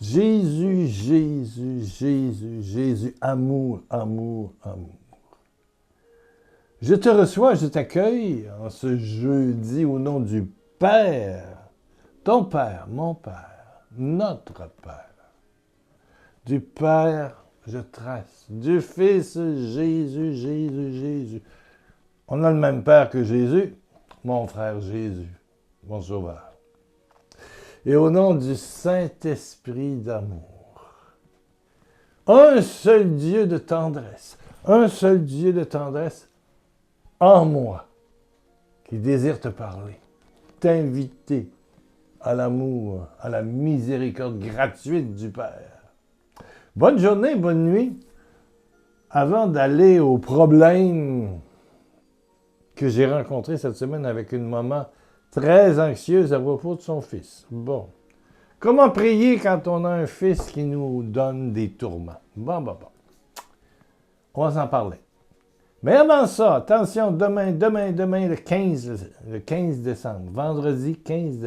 Jésus, Jésus, Jésus, Jésus, amour, amour, amour. Je te reçois, je t'accueille en ce jeudi au nom du Père, ton Père, mon Père, notre Père. Du Père, je trace. Du Fils, Jésus, Jésus, Jésus. On a le même Père que Jésus, mon frère Jésus, mon Sauveur. Et au nom du Saint-Esprit d'amour, un seul Dieu de tendresse, un seul Dieu de tendresse en moi, qui désire te parler, t'inviter à l'amour, à la miséricorde gratuite du Père. Bonne journée, bonne nuit. Avant d'aller au problème que j'ai rencontré cette semaine avec une maman très anxieuse à propos de son fils. Bon. Comment prier quand on a un fils qui nous donne des tourments? Bon. On va s'en parler. Mais avant ça, attention, demain, le 15 décembre, vendredi 15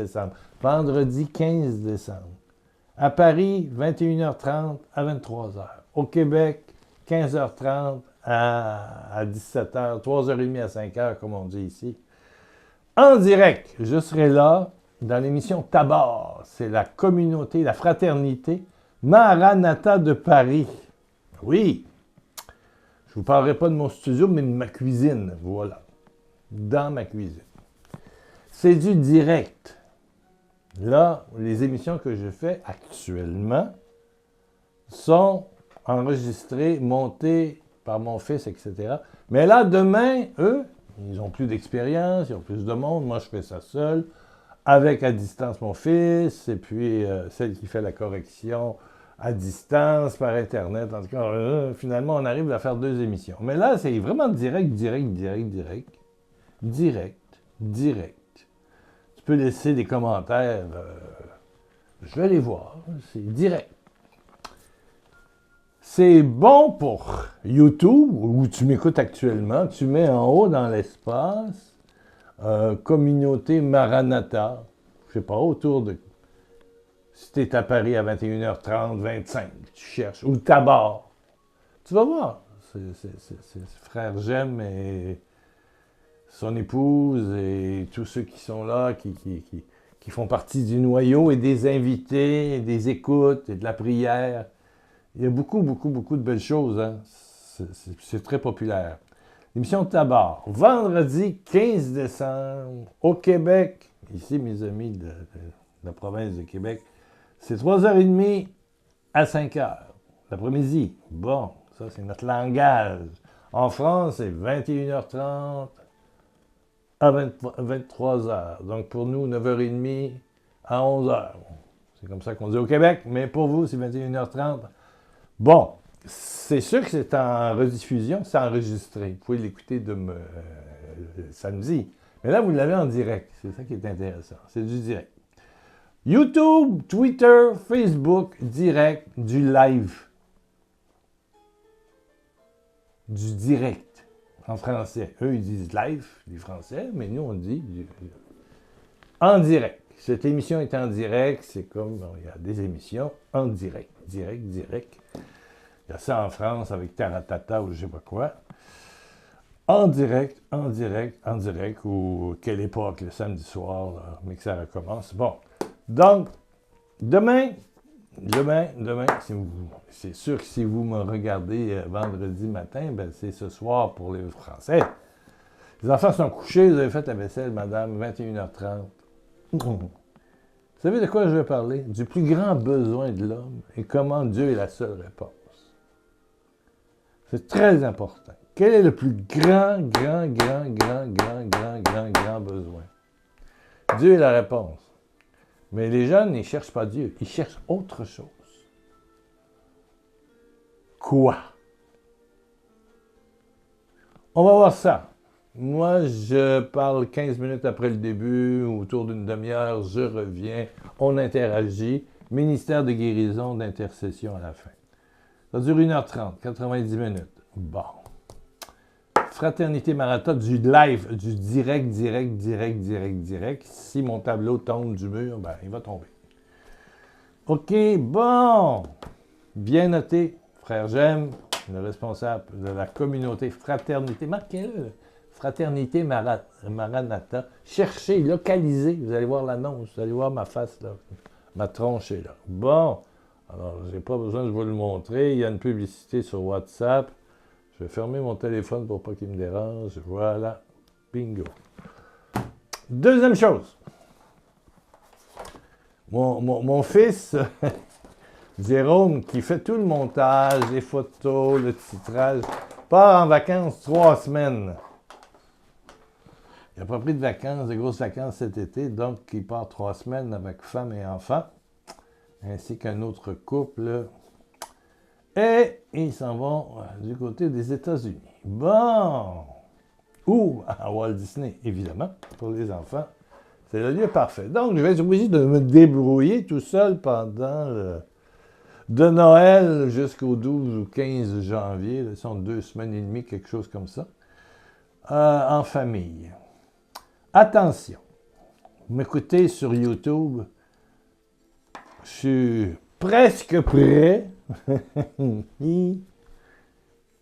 décembre, à Paris, 21h30 à 23h. Au Québec, 15h30 à 17h, 3h30 à 5h, comme on dit ici. En direct, je serai là dans l'émission Tabar. C'est la communauté, la fraternité Maranatha de Paris. Oui, je ne vous parlerai pas de mon studio, mais de ma cuisine. Voilà, dans ma cuisine. C'est du direct. Là, les émissions que je fais actuellement sont enregistrées, montées par mon fils, etc. Mais là, demain, eux, ils ont plus d'expérience, ils ont plus de monde. Moi, je fais ça seul, avec à distance mon fils, et puis celle qui fait la correction à distance, par Internet. En tout cas, finalement, on arrive à faire 2 émissions. Mais là, c'est vraiment direct. Tu peux laisser des commentaires. Je vais les voir. C'est direct. C'est bon pour YouTube, où tu m'écoutes actuellement. Tu mets en haut dans l'espace communauté Maranatha. Je sais pas, autour de... Si tu es à Paris à 21h30, 25, tu cherches. Ou Tabar. Tu vas voir. C'est frère Jem et son épouse et tous ceux qui sont là, qui font partie du noyau, et des invités, et des écoutes, et de la prière. Il y a beaucoup de belles choses. Hein? C'est très populaire. L'émission Tabar, vendredi 15 décembre, au Québec. Ici, mes amis de la province de Québec, c'est 3h30 à 5h, l'après-midi. Bon, ça, c'est notre langage. En France, c'est 21h30 à 23h. Donc, pour nous, 9h30 à 11h. C'est comme ça qu'on dit au Québec, mais pour vous, c'est 21h30. Bon, c'est sûr que c'est en rediffusion, c'est enregistré. Vous pouvez l'écouter samedi. Mais là, vous l'avez en direct. C'est ça qui est intéressant. C'est du direct. YouTube, Twitter, Facebook, direct, du live. Du direct. En français. Eux, ils disent live, les Français, mais nous, on dit en direct. Cette émission est en direct. C'est comme, il y a des émissions en direct. Direct. Il y a ça en France avec Taratata ou je sais pas quoi. En direct, ou quelle époque, le samedi soir, là, mais que ça recommence. Bon, donc, demain, c'est sûr que si vous me regardez vendredi matin, ben c'est ce soir pour les Français. Les enfants sont couchés, vous avez fait la vaisselle, madame, 21h30. Vous savez de quoi je vais parler? Du plus grand besoin de l'homme et comment Dieu est la seule réponse. C'est très important. Quel est le plus grand besoin? Dieu est la réponse. Mais les jeunes, ils ne cherchent pas Dieu. Ils cherchent autre chose. Quoi? On va voir ça. Moi, je parle 15 minutes après le début, autour d'une demi-heure, je reviens, on interagit. Ministère de guérison, d'intercession à la fin. Ça dure 1h30, 90 minutes. Bon. Fraternité Maranatha, du live, du direct. Si mon tableau tombe du mur, ben, il va tomber. OK, bon. Bien noté, frère J'aime, le responsable de la communauté Fraternité. Marquez-le, Fraternité Maranatha. Cherchez, localisez. Vous allez voir l'annonce, vous allez voir ma face là. Ma tronche est là. Bon. Alors, j'ai pas besoin de vous le montrer. Il y a une publicité sur WhatsApp. Je vais fermer mon téléphone pour pas qu'il me dérange. Voilà. Bingo. Deuxième chose. Mon fils, Jérôme, qui fait tout le montage, les photos, le titrage, part en vacances 3 semaines. Il n'a pas pris de vacances, de grosses vacances cet été, donc il part 3 semaines avec femme et enfant, ainsi qu'un autre couple. Et ils s'en vont du côté des États-Unis. Bon! Ou à Walt Disney, évidemment, pour les enfants. C'est le lieu parfait. Donc, je vais être obligé de me débrouiller tout seul pendant de Noël jusqu'au 12 ou 15 janvier. Ce sont 2 semaines et demie, quelque chose comme ça, en famille. Attention, vous m'écoutez sur YouTube, je suis presque prêt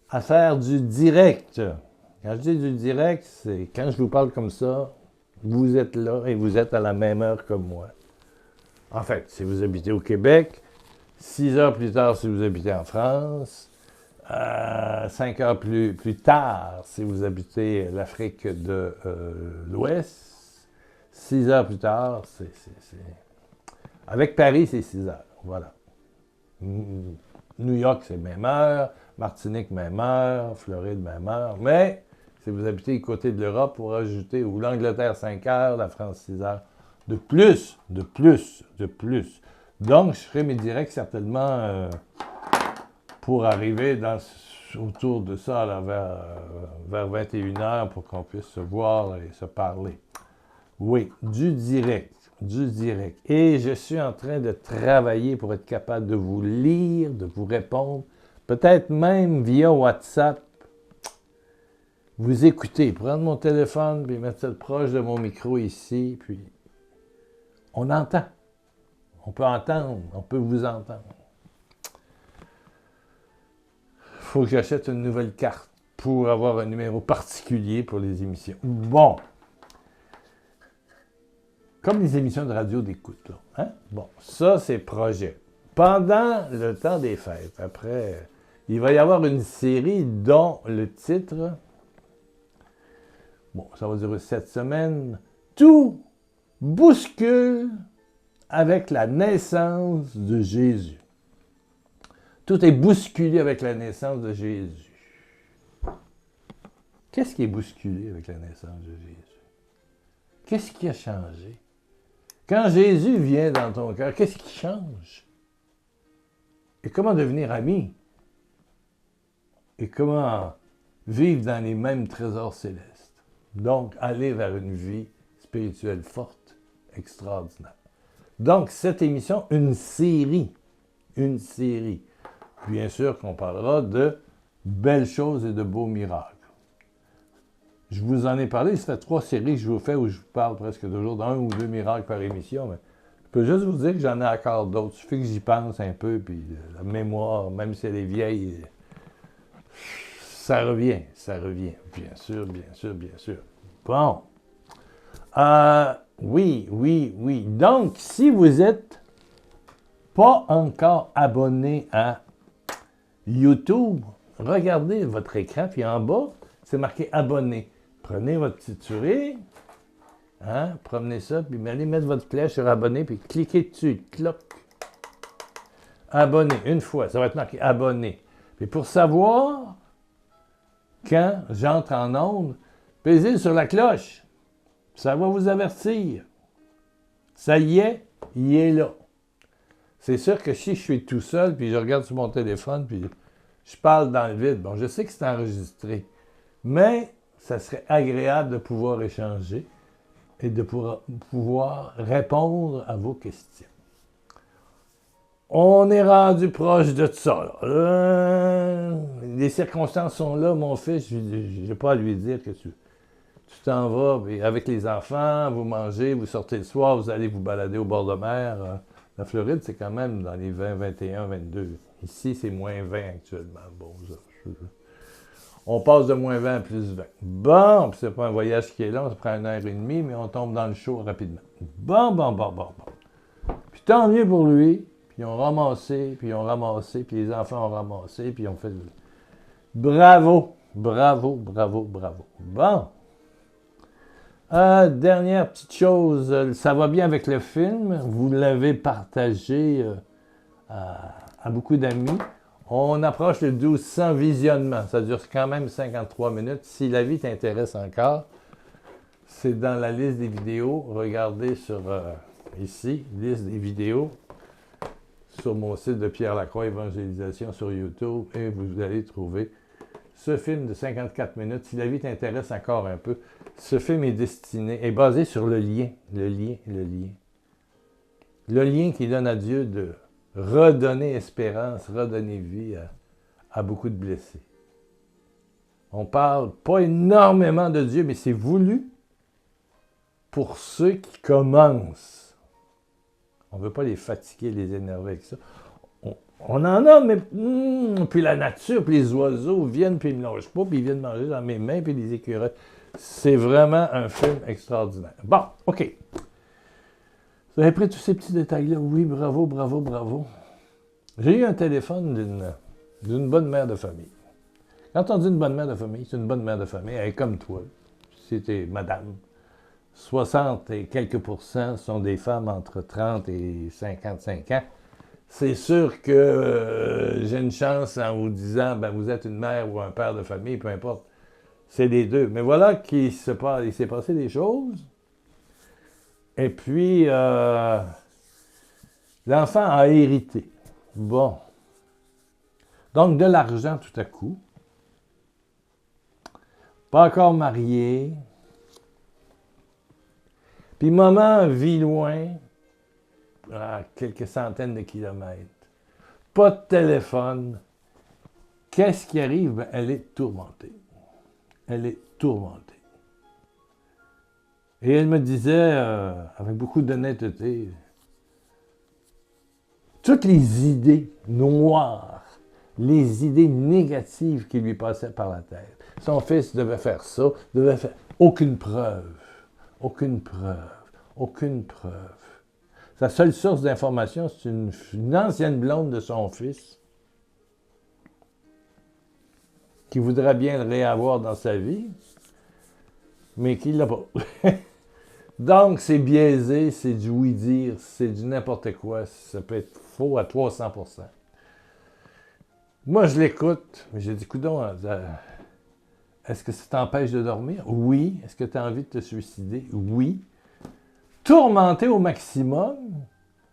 à faire du direct. Quand je dis du direct, c'est quand je vous parle comme ça, vous êtes là et vous êtes à la même heure que moi. En fait, si vous habitez au Québec, 6 heures plus tard si vous habitez en France, 5 heures plus tard si vous habitez l'Afrique de l'Ouest, 6 heures plus tard, avec Paris, c'est 6 heures. Voilà. New York, c'est même heure. Martinique, même heure. Floride, même heure. Mais si vous habitez du côté de l'Europe, pour ajouter, ou l'Angleterre, 5 heures, la France, 6 heures. De plus. Donc, je ferai mes directs certainement pour arriver autour de ça, là, vers 21 heures, pour qu'on puisse se voir et se parler. Oui, du direct. Et je suis en train de travailler pour être capable de vous lire, de vous répondre, peut-être même via WhatsApp. Vous écoutez, prendre mon téléphone, puis mettre ça proche de mon micro ici, puis on entend. On peut entendre, on peut vous entendre. Il faut que j'achète une nouvelle carte pour avoir un numéro particulier pour les émissions. Bon. Comme les émissions de radio d'écoute, là. Hein? Bon, ça, c'est projet. Pendant le temps des fêtes, après, il va y avoir une série dont le titre, bon, ça va durer 7 semaines, tout bouscule avec la naissance de Jésus. Tout est bousculé avec la naissance de Jésus. Qu'est-ce qui est bousculé avec la naissance de Jésus? Qu'est-ce qui a changé? Quand Jésus vient dans ton cœur, qu'est-ce qui change? Et comment devenir ami? Et comment vivre dans les mêmes trésors célestes? Donc, aller vers une vie spirituelle forte, extraordinaire. Donc, cette émission, une série. Bien sûr qu'on parlera de belles choses et de beaux miracles. Je vous en ai parlé, ça fait 3 séries que je vous fais où je vous parle presque toujours d'un ou 2 miracles par émission, mais je peux juste vous dire que j'en ai encore d'autres. Il suffit que j'y pense un peu, puis la mémoire, même si elle est vieille, ça revient. Bien sûr. Bon. Oui. Donc, si vous n'êtes pas encore abonné à YouTube, regardez votre écran, puis en bas, c'est marqué « Abonner ». Prenez votre petite souris, promenez ça, puis allez mettre votre flèche sur « Abonner », puis cliquez dessus, cloc. Abonner, une fois, ça va être marqué « Abonner ». Puis pour savoir quand j'entre en onde, pesez sur la cloche. Ça va vous avertir. Ça y est, il est là. C'est sûr que si je suis tout seul, puis je regarde sur mon téléphone, puis je parle dans le vide, bon, je sais que c'est enregistré, mais ça serait agréable de pouvoir échanger et de pouvoir répondre à vos questions. On est rendu proche de ça. Les circonstances sont là, mon fils, je n'ai pas à lui dire que tu t'en vas avec les enfants, vous mangez, vous sortez le soir, vous allez vous balader au bord de mer, La Floride, c'est quand même dans les 20, 21, 22. Ici, c'est moins 20 actuellement. Bon, on passe de moins 20 à plus 20. Bon, puis c'est pas un voyage qui est long, ça prend 1 heure et demie, mais on tombe dans le chaud rapidement. Bon. Puis tant mieux pour lui, puis ils ont ramassé, puis les enfants ont ramassé, puis ils ont fait... Bravo. Bon. Dernière petite chose, ça va bien avec le film. Vous l'avez partagé à beaucoup d'amis. On approche le 1200 visionnements. Ça dure quand même 53 minutes. Si la vie t'intéresse encore, c'est dans la liste des vidéos. Regardez sur ici, liste des vidéos, sur mon site de Pierre Lacroix Évangélisation sur YouTube, et vous allez trouver ce film de 54 minutes. Si la vie t'intéresse encore un peu, ce film est basé sur le lien qui donne à Dieu de redonner espérance, redonner vie à beaucoup de blessés. On parle pas énormément de Dieu, mais c'est voulu pour ceux qui commencent. On ne veut pas les fatiguer, les énerver avec ça. On en a, mais... puis la nature, puis les oiseaux viennent, puis ils ne me lâchent pas, puis ils viennent manger dans mes mains, puis les écureuils. C'est vraiment un film extraordinaire. Bon, OK. Vous avez pris tous ces petits détails-là? Oui, bravo. J'ai eu un téléphone d'une bonne mère de famille. Quand on dit une bonne mère de famille, c'est une bonne mère de famille. Elle est comme toi. C'était madame. 60 et quelques % sont des femmes entre 30 et 55 ans. C'est sûr que j'ai une chance en vous disant, vous êtes une mère ou un père de famille, peu importe. C'est les deux. Mais voilà qu'il s'est passé des choses. Et puis, l'enfant a hérité. Bon. Donc, de l'argent tout à coup. Pas encore marié. Puis, maman vit loin, à quelques centaines de kilomètres. Pas de téléphone. Qu'est-ce qui arrive? Elle est tourmentée. Et elle me disait, avec beaucoup d'honnêteté, toutes les idées noires, les idées négatives qui lui passaient par la tête. Son fils devait faire ça, devait faire... Aucune preuve. Sa seule source d'information, c'est une ancienne blonde de son fils qui voudrait bien le réavoir dans sa vie, mais qui ne l'a pas. Donc, c'est biaisé, c'est du oui-dire, c'est du n'importe quoi. Ça peut être faux à 300%. Moi, je l'écoute, mais j'ai dit, coudonc, est-ce que ça t'empêche de dormir? Oui. Est-ce que tu as envie de te suicider? Oui. Tourmenté au maximum,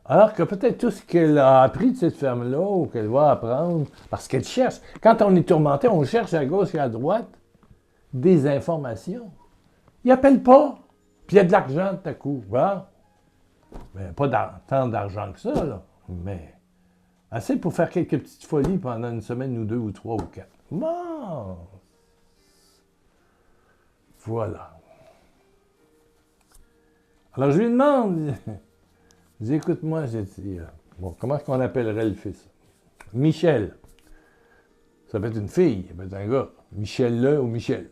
alors que peut-être tout ce qu'elle a appris de cette femme-là, ou qu'elle va apprendre, parce qu'elle cherche. Quand on est tourmenté, on cherche à gauche et à droite des informations. Il n'appelle pas. Puis il y a de l'argent tout à coup. Voilà. Mais pas tant d'argent que ça, là. Mais assez pour faire quelques petites folies pendant une semaine ou 2 ou 3 ou 4. Bon. Voilà. Alors je lui demande, je dis, écoute-moi, j'ai dit, bon, comment est-ce qu'on appellerait le fils? Michel. Ça peut être une fille, ça peut être un gars. Michel ou Michel.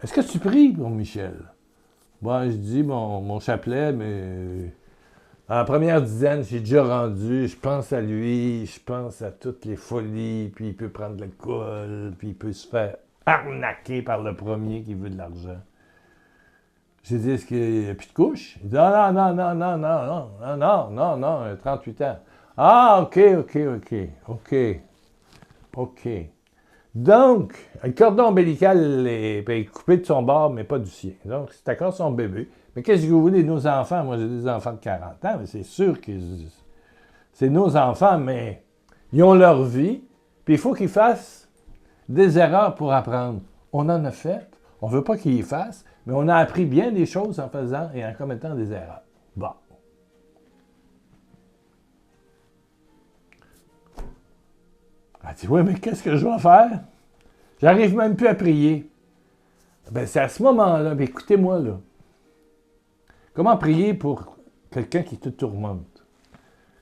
Est-ce que tu pries pour Michel? Bon, je dis mon chapelet, mais à la première dizaine, j'ai déjà rendu, je pense à lui, je pense à toutes les folies, puis il peut prendre de l'alcool, puis il peut se faire arnaquer par le premier qui veut de l'argent. J'ai dit, est-ce qu'il n'y a plus de couche? Il dit, ah non, 38 ans. Ah, OK. Donc, le cordon ombilical est coupé de son bord, mais pas du sien. Donc, c'est encore son bébé. Mais qu'est-ce que vous voulez de nos enfants? Moi, j'ai des enfants de 40 ans, mais c'est sûr que c'est nos enfants, mais ils ont leur vie, puis il faut qu'ils fassent des erreurs pour apprendre. On en a fait, on ne veut pas qu'ils y fassent, mais on a appris bien des choses en faisant et en commettant des erreurs. Bon. Elle dit, oui, mais qu'est-ce que je vais faire? J'arrive même plus à prier. Ben, c'est à ce moment-là, écoutez-moi là. Comment prier pour quelqu'un qui te tourmente.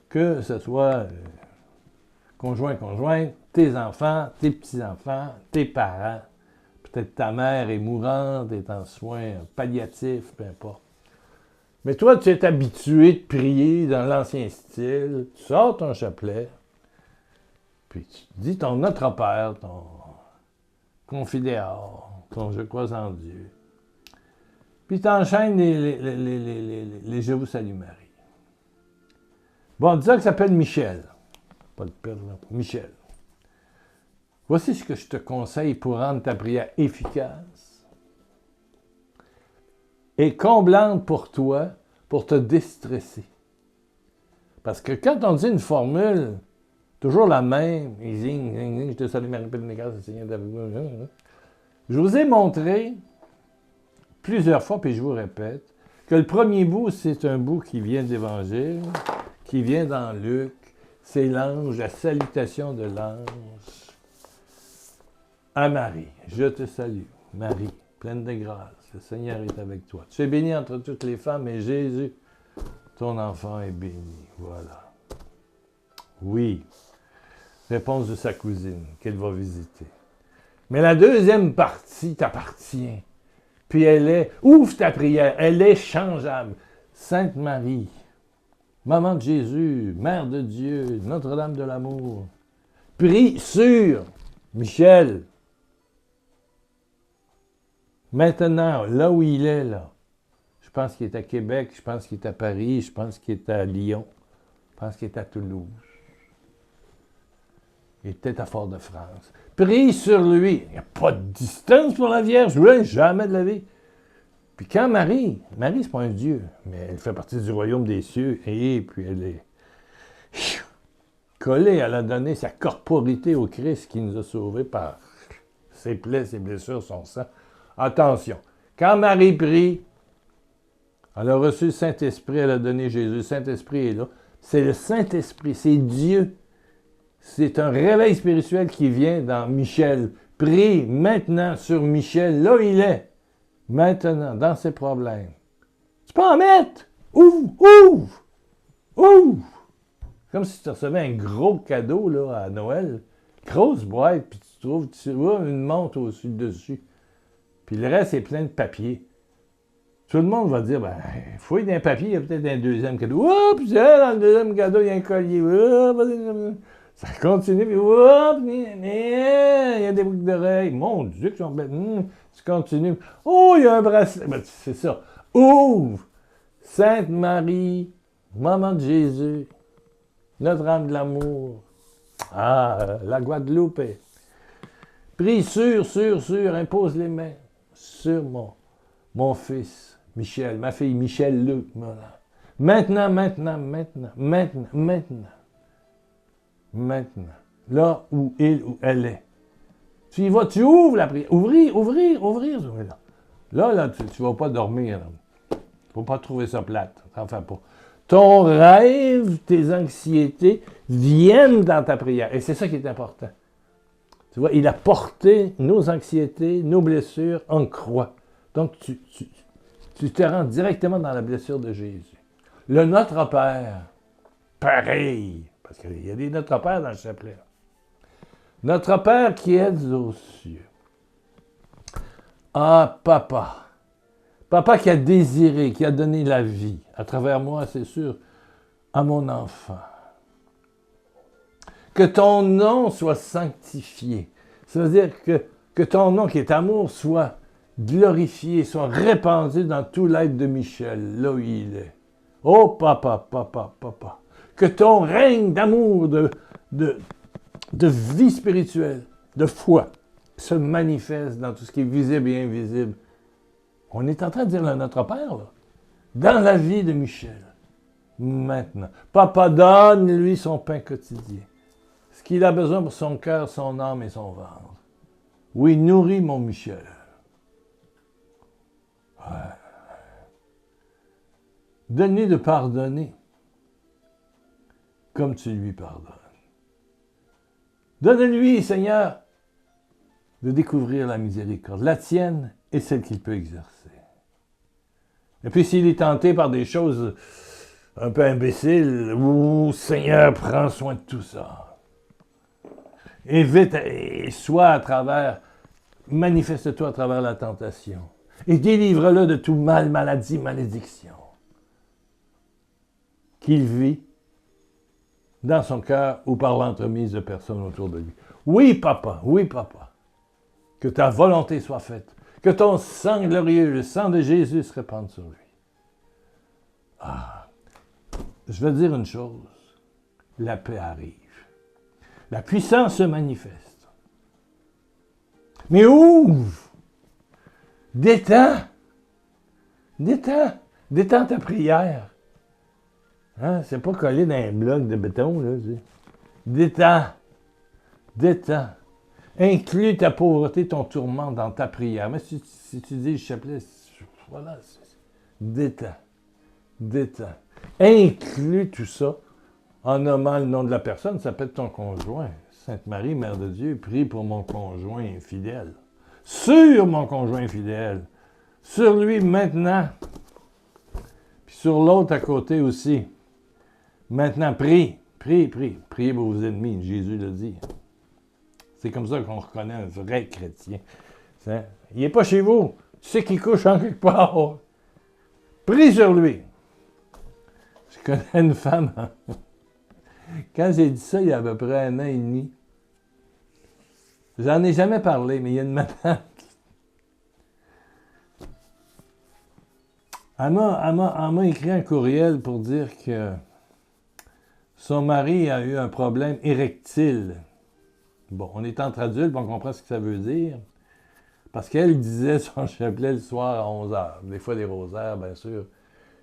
Que ce soit conjoint, conjointe, tes enfants, tes petits-enfants, tes parents. Peut-être ta mère est mourante, est en soins palliatifs, peu importe. Mais toi, tu es habitué de prier dans l'ancien style. Tu sors ton chapelet, puis tu dis ton Notre Père, ton Confidéor, ton Je crois en Dieu. Puis tu enchaînes les Je vous salue Marie. Bon, disons que ça s'appelle Michel. Pas de pire, là. Michel. Voici ce que je te conseille pour rendre ta prière efficace et comblante pour toi, pour te déstresser. Parce que quand on dit une formule, toujours la même, je te salue Marie, pleine de grâce, le Seigneur est avec vous. Je vous ai montré plusieurs fois, puis je vous répète, que le premier bout, c'est un bout qui vient de l'Évangile, qui vient dans Luc, c'est l'ange, la salutation de l'ange à Marie. Je te salue, Marie, pleine de grâce, le Seigneur est avec toi. Tu es bénie entre toutes les femmes, et Jésus, ton enfant, est béni. Voilà. Oui. Réponse de sa cousine, qu'elle va visiter. Mais la deuxième partie t'appartient. Puis elle est, ouvre ta prière, elle est changeable. Sainte Marie, Maman de Jésus, Mère de Dieu, Notre-Dame de l'amour, prie sur Michel. Maintenant, là où il est, là, je pense qu'il est à Québec, je pense qu'il est à Paris, je pense qu'il est à Lyon, je pense qu'il est à Toulouse. Il est peut-être à Fort-de-France. Prie sur lui. Il n'y a pas de distance pour la Vierge. Oui, jamais de la vie. Puis quand Marie, c'est pas un Dieu, mais elle fait partie du royaume des cieux, et puis elle est collée, elle a donné sa corporité au Christ qui nous a sauvés par ses plaies, ses blessures, son sang. Attention, quand Marie prie, elle a reçu le Saint-Esprit, elle a donné Jésus. Le Saint-Esprit est là. C'est le Saint-Esprit, c'est Dieu. C'est un réveil spirituel qui vient dans Michel. Prie maintenant sur Michel, là où il est. Maintenant, dans ses problèmes. Tu peux en mettre! Ouvre! Comme si tu recevais un gros cadeau là, à Noël. Grosse boîte, puis tu vois une montre dessus. Puis le reste est plein de papier. Tout le monde va dire, ben, fouille d'un papier, il y a peut-être un deuxième cadeau. Oups, dans le deuxième cadeau, il y a un collier. Ça continue, puis il y a des boucles d'oreilles. Mon Dieu, qu'ils sont bêtes. Tu continues. Oh, il y a un bracelet. Ben, c'est ça. Ouvre! Sainte Marie, Maman de Jésus, Notre-Dame de l'amour. Ah, la Guadeloupe. Prie sur, impose les mains sur mon fils, Michel, ma fille, Michel Luc. Voilà. Maintenant. Là où il ou elle est. Tu y vas, tu ouvres la prière. Ouvrir. Là, tu vas pas dormir. Il ne faut pas trouver ça plate. T'en fais pas. Ton rêve, tes anxiétés viennent dans ta prière. Et c'est ça qui est important. Tu vois, il a porté nos anxiétés, nos blessures en croix. Donc, tu te rends directement dans la blessure de Jésus. Le Notre Père, pareil. Parce qu'il y a des Notre Père dans le chapelet. Notre Père qui es aux cieux. Ah, Papa. Papa qui a désiré, qui a donné la vie, à travers moi, c'est sûr, à mon enfant. Que ton nom soit sanctifié. Ça veut dire que ton nom, qui est amour, soit glorifié, soit répandu dans tout l'être de Michel, là où il est. Oh, Papa. Que ton règne d'amour, de vie spirituelle, de foi, se manifeste dans tout ce qui est visible et invisible. On est en train de dire à notre Père, là, dans la vie de Michel, maintenant. Papa, donne-lui son pain quotidien. Ce qu'il a besoin pour son cœur, son âme et son ventre. Oui, nourris mon Michel. Ouais. Donne-lui de pardonner comme tu lui pardonnes. Donne-lui, Seigneur, de découvrir la miséricorde, la tienne et celle qu'il peut exercer. Et puis s'il est tenté par des choses un peu imbécile, ou Seigneur, prends soin de tout ça. Évite, et sois à travers, manifeste-toi à travers la tentation. Et délivre-le de tout mal, maladie, malédiction. Qu'il vit dans son cœur ou par l'entremise de personnes autour de lui. Oui, papa, que ta volonté soit faite, que ton sang glorieux, le sang de Jésus, se répande sur lui. Ah, je vais dire une chose, la paix arrive. La puissance se manifeste. Mais ouvre! Détends ta prière. Hein? C'est pas collé dans un bloc de béton, là. Détends. Inclus ta pauvreté, ton tourment dans ta prière. Mais si tu dis, chapelet, voilà, détends. Inclus tout ça en nommant le nom de la personne. Ça peut être ton conjoint. Sainte Marie, Mère de Dieu, prie pour mon conjoint fidèle. Sur mon conjoint fidèle. Sur lui maintenant. Puis sur l'autre à côté aussi. Maintenant, prie. Priez pour vos ennemis, Jésus l'a dit. C'est comme ça qu'on reconnaît un vrai chrétien. Il n'est pas chez vous. Tu sais qu'il couche en quelque part. Prie sur lui. Je connais une femme. Quand j'ai dit ça, il y a à peu près 1 an et demi. J'en ai jamais parlé, mais il y a une madame. Elle m'a écrit un courriel pour dire que son mari a eu un problème érectile. Bon, on est entre adultes, on comprend ce que ça veut dire. Parce qu'elle disait son chapelet le soir à 11h. Des fois des rosaires, bien sûr.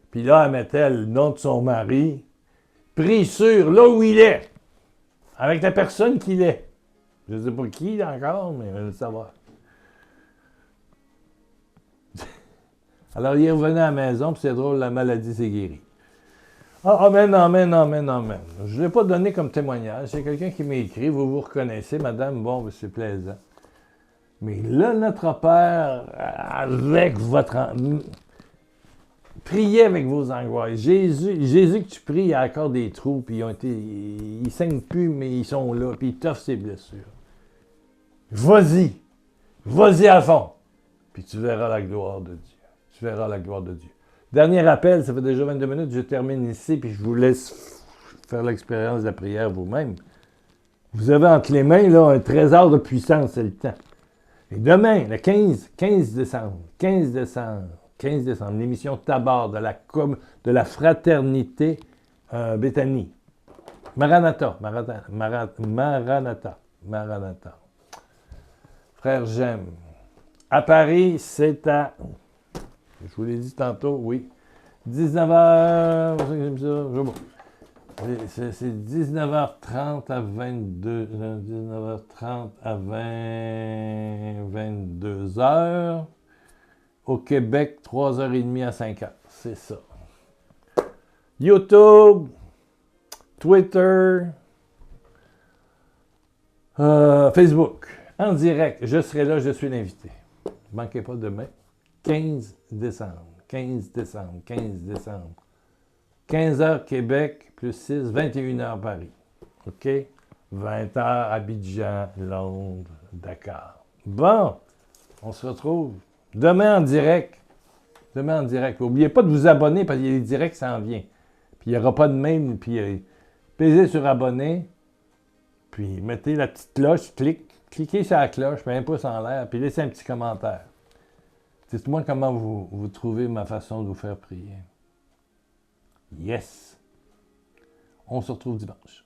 Puis là, elle mettait le nom de son mari. Prie sur là où il est. Avec la personne qu'il est. Je ne sais pas qui encore, mais je vais le savoir. Alors, il est revenu à la maison, puis c'est drôle, la maladie s'est guérie. Ah, amen. Je ne l'ai pas donné comme témoignage. C'est quelqu'un qui m'a écrit. Vous vous reconnaissez, madame? Bon, ben, c'est plaisant. Mais là, notre Père, avec votre... Priez avec vos angoisses. Jésus que tu pries, il y a encore des trous, puis ils ne saignent plus, mais ils sont là, puis ils t'offrent ses blessures. Vas-y à fond, puis tu verras la gloire de Dieu. Dernier appel, ça fait déjà 22 minutes, je termine ici, puis je vous laisse faire l'expérience de la prière vous-même. Vous avez entre les mains là, un trésor de puissance, c'est le temps. Et demain, le 15 décembre, l'émission Tabar de la fraternité Béthanie. Maranatha. Frère, j'aime. À Paris, c'est à... Je vous l'ai dit tantôt, oui. 19h... C'est 19h30 à 19h30 à 22h. Au Québec, 3h30 à 5h. C'est ça. YouTube, Twitter, Facebook. En direct, je serai là, je suis l'invité. Ne manquez pas demain. 15 décembre. 15h Québec, plus 6, 21h Paris. OK? 20h Abidjan, Londres, Dakar. Bon, on se retrouve demain en direct. N'oubliez pas de vous abonner parce que les directs s'en viennent. Puis il n'y aura pas de mail. Puis pesez sur abonner. Puis mettez la petite cloche, cliquez sur la cloche, mettez un pouce en l'air, puis laissez un petit commentaire. Dites-moi comment vous trouvez ma façon de vous faire prier. Yes! On se retrouve dimanche.